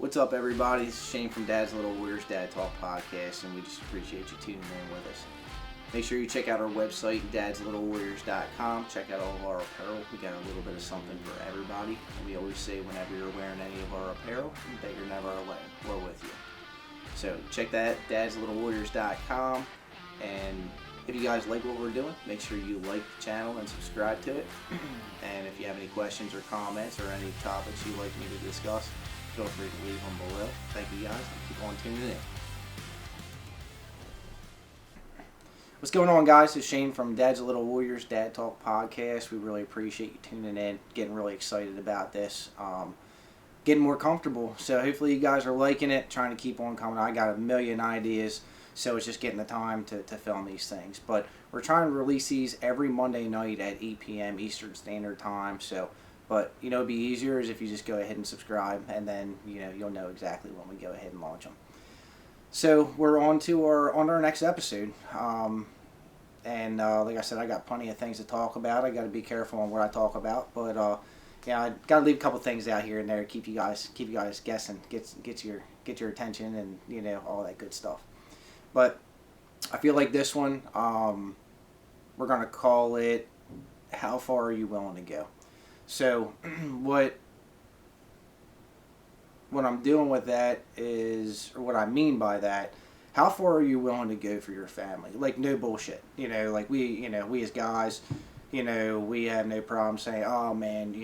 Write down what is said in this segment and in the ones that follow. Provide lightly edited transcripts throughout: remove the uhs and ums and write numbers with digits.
What's up, everybody? This is Shane from Dad's Little Warriors Dad Talk Podcast, and we just appreciate you tuning in with us. Make sure you check out our website, dadslittlewarriors.com. Check out all of our apparel. We got a little bit of something for everybody. And we always say whenever you're wearing any of our apparel, that you're never alone. We're with you. So check that, dadslittlewarriors.com. And if you guys like what we're doing, make sure you like the channel and subscribe to it. And if you have any questions or comments or any topics you'd like me to discuss, feel free to leave them below. Thank you guys, and keep on tuning in. What's going on, guys? It's Shane from Dad's Little Warriors Dad Talk Podcast. We really appreciate you tuning in, getting really excited about this, getting more comfortable. So hopefully you guys are liking it, trying to keep on coming. I got a million ideas, so it's just getting the time to film these things. But we're trying to release these every Monday night at 8 p.m. Eastern Standard Time. But it'd be easier is if you just go ahead and subscribe, and then you'll know exactly when we go ahead and launch them. So we're on our next episode, and like I said, I got plenty of things to talk about. I got to be careful on what I talk about, but I got to leave a couple things out here and there to keep you guys guessing, get your attention, and all that good stuff. But I feel like this one, we're gonna call it "How Far Are You Willing to Go?" So what I'm doing with that is, or what I mean by that, how far are you willing to go for your family? Like, no bullshit. Like we as guys, we have no problem saying, oh man,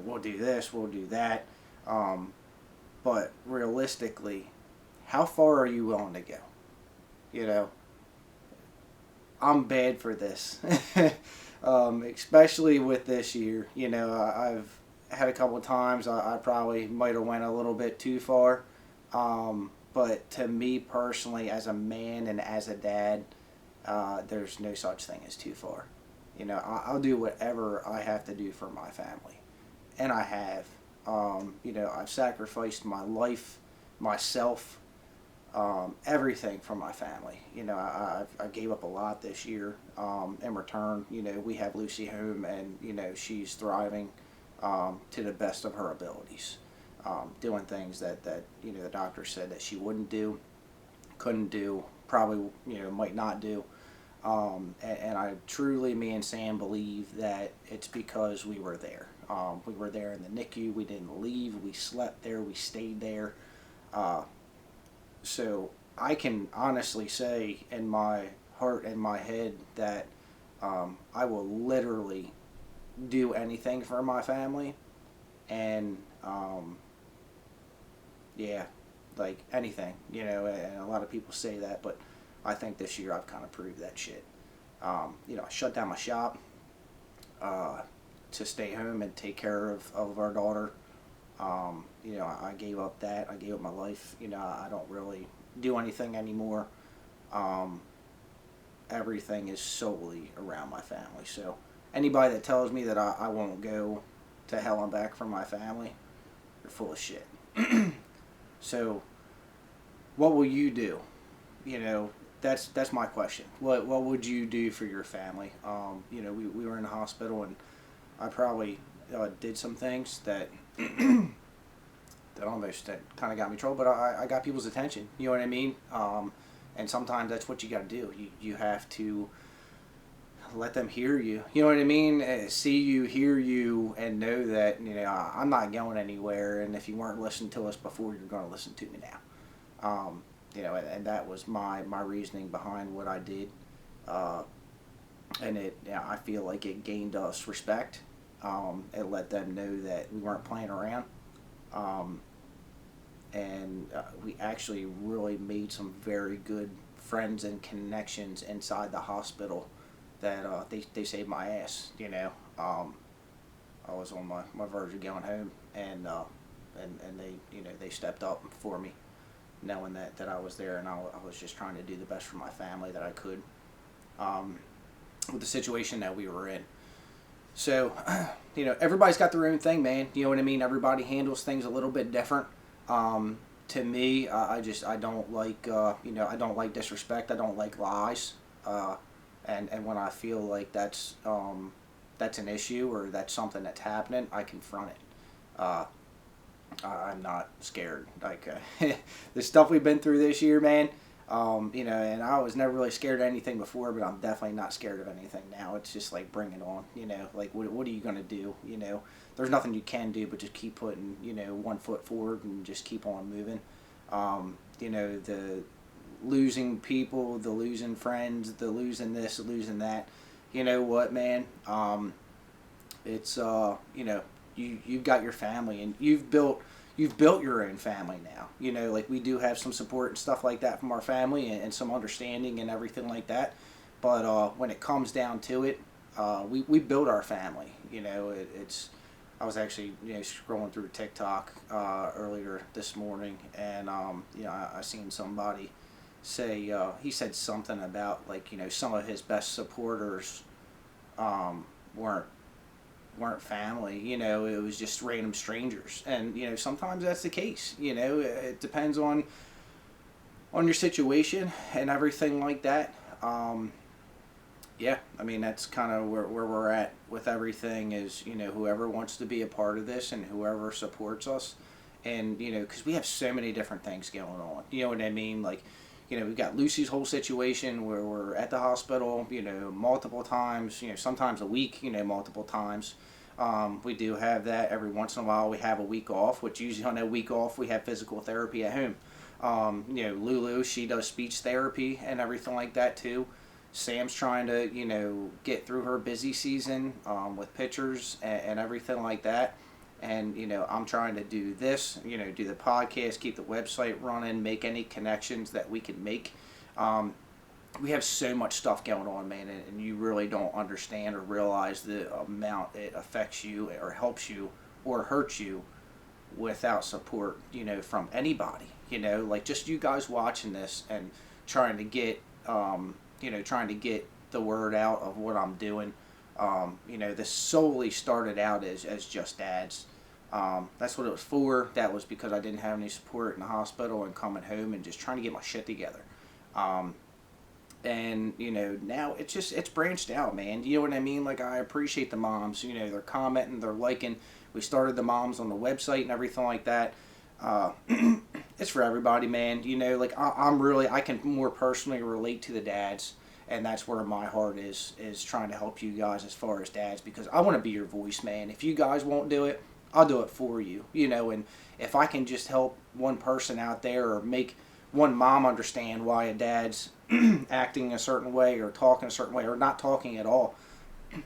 we'll do this, we'll do that. But realistically, how far are you willing to go? I'm bad for this. Especially with this year. I've had a couple of times I probably might have went a little bit too far, but to me personally, as a man and as a dad, there's no such thing as too far. I'll do whatever I have to do for my family, and I have. I've sacrificed my life, myself, everything for my family. I gave up a lot this year. In return, we have Lucy home, and she's thriving to the best of her abilities, doing things that the doctor said that she wouldn't do, couldn't do, probably might not do. And I truly, me and Sam, believe that it's because we were there. We were there in the NICU. We didn't leave. We slept there. We stayed there. So I can honestly say in my heart and my head that I will literally do anything for my family, and like anything, and a lot of people say that, but I think this year I've kind of proved that shit. I shut down my shop to stay home and take care of our daughter. I gave up that. I gave up my life. I don't really do anything anymore. Everything is solely around my family. So anybody that tells me that I won't go to hell and back for my family, you're full of shit. So what will you do? That's my question. What would you do for your family? We were in the hospital, and I probably did some things that that kind of got me in trouble, but I got people's attention. You know what I mean? And sometimes that's what you got to do. You have to let them hear you. You know what I mean? See you, hear you, and know that I'm not going anywhere. And if you weren't listening to us before, you're going to listen to me now. And that was my reasoning behind what I did. And I feel like it gained us respect. It let them know that we weren't playing around. And we actually really made some very good friends and connections inside the hospital that they saved my ass. I was on my verge of going home, and they stepped up for me, knowing that I was there, and I was just trying to do the best for my family that I could with the situation that we were in. So, everybody's got their own thing, man. You know what I mean? Everybody handles things a little bit different. To me, I don't like, I don't like disrespect. I don't like lies. And when I feel like that's an issue or that's something that's happening, I confront it. I'm not scared. Like the stuff we've been through this year, man. And I was never really scared of anything before, but I'm definitely not scared of anything now. It's just like bring it on. Like what are you gonna do? There's nothing you can do but just keep putting one foot forward and just keep on moving. The losing people, the losing friends, the losing this, the losing that. You know what, man? It's you've got your family and you've built your own family now. Like we do have some support and stuff like that from our family and some understanding and everything like that. But when it comes down to it, we build our family. It's I was actually scrolling through TikTok earlier this morning, and I seen somebody say he said something about like some of his best supporters um, weren't weren't family. It was just random strangers, and sometimes that's the case. It depends on your situation and everything like that. Yeah, I mean that's kind of where we're at with everything. Is whoever wants to be a part of this and whoever supports us, and because we have so many different things going on. You know what I mean? Like, we've got Lucy's whole situation where we're at the hospital. Multiple times. Sometimes a week. Multiple times. We do have that every once in a while. We have a week off, which usually on that week off we have physical therapy at home. Lulu, she does speech therapy and everything like that too. Sam's trying to, get through her busy season with pictures and everything like that. And, I'm trying to do this, do the podcast, keep the website running, make any connections that we can make. We have so much stuff going on, man, and you really don't understand or realize the amount it affects you or helps you or hurts you without support, from anybody. Like just you guys watching this and trying to get, trying to get the word out of what I'm doing. This solely started out as just dads. That's what it was for. That was because I didn't have any support in the hospital and coming home and just trying to get my shit together. And now it's branched out, man. You know what I mean? Like, I appreciate the moms. They're commenting, they're liking. We started the moms on the website and everything like that. uh, it's for everybody, man. Like I can more personally relate to the dads, and that's where my heart is trying to help you guys as far as dads, because I want to be your voice, man. If you guys won't do it, I'll do it for you. And if I can just help one person out there or make one mom understand why a dad's acting a certain way or talking a certain way or not talking at all,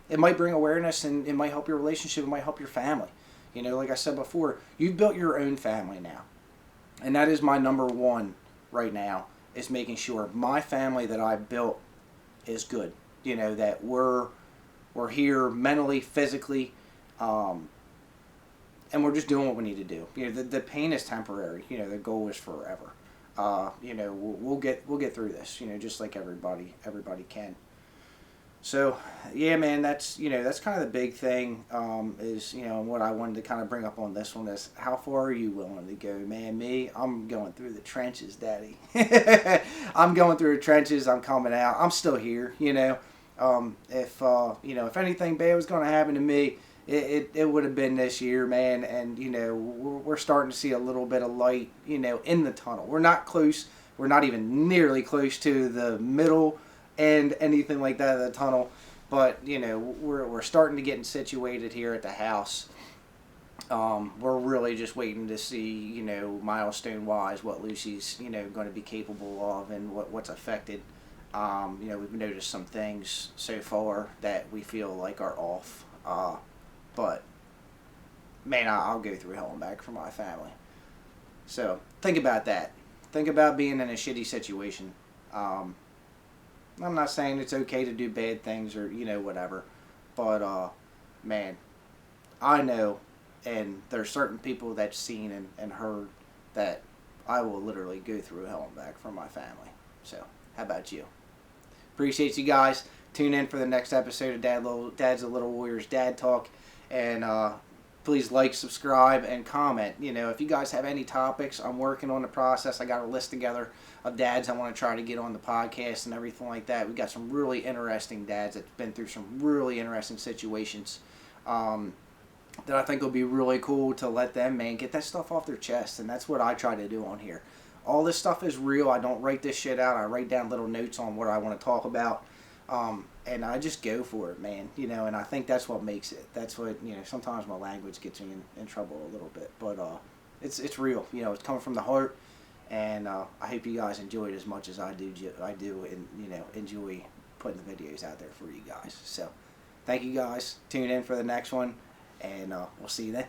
it might bring awareness, and it might help your relationship. It might help your family. Like I said before, you've built your own family now, and that is my number one right now, is making sure my family that I've built is good. That we're here mentally, physically, um, and we're just doing what we need to do. The pain is temporary. The goal is forever. We'll get through this. Just like everybody can. So, yeah, man, that's kind of the big thing, is, what I wanted to kind of bring up on this one is, how far are you willing to go, man? I'm going through the trenches, daddy. I'm going through the trenches. I'm coming out. I'm still here, if anything bad was going to happen to me, it would have been this year, man. And, we're starting to see a little bit of light, in the tunnel. We're not close. We're not even nearly close to the middle and anything like that of the tunnel, but we're starting to get situated here at the house. We're really just waiting to see milestone wise what Lucy's going to be capable of and what's affected. We've noticed some things so far that we feel like are off, but man, I'll go through hell and back for my family. So think about that. Think about being in a shitty situation. I'm not saying it's okay to do bad things or whatever, but man, I know, and there's certain people that's seen and heard that I will literally go through hell and back for my family. So how about you? Appreciate you guys. Tune in for the next episode of Dad's a Little Warriors Dad Talk, and please like, subscribe, and comment. If you guys have any topics, I'm working on the process. I got a list together of dads I want to try to get on the podcast and everything like that. We got some really interesting dads that's been through some really interesting situations. that I think will be really cool to let them, man, get that stuff off their chest. And that's what I try to do on here. All this stuff is real. I don't write this shit out. I write down little notes on what I want to talk about. And I just go for it, man. You know, and I think that's what makes it. That's what, you know, sometimes my language gets me in trouble a little bit. But it's real. You know, it's coming from the heart. And I hope you guys enjoy it as much as I do, and, you know, enjoy putting the videos out there for you guys. So, thank you guys. Tune in for the next one, and we'll see you then.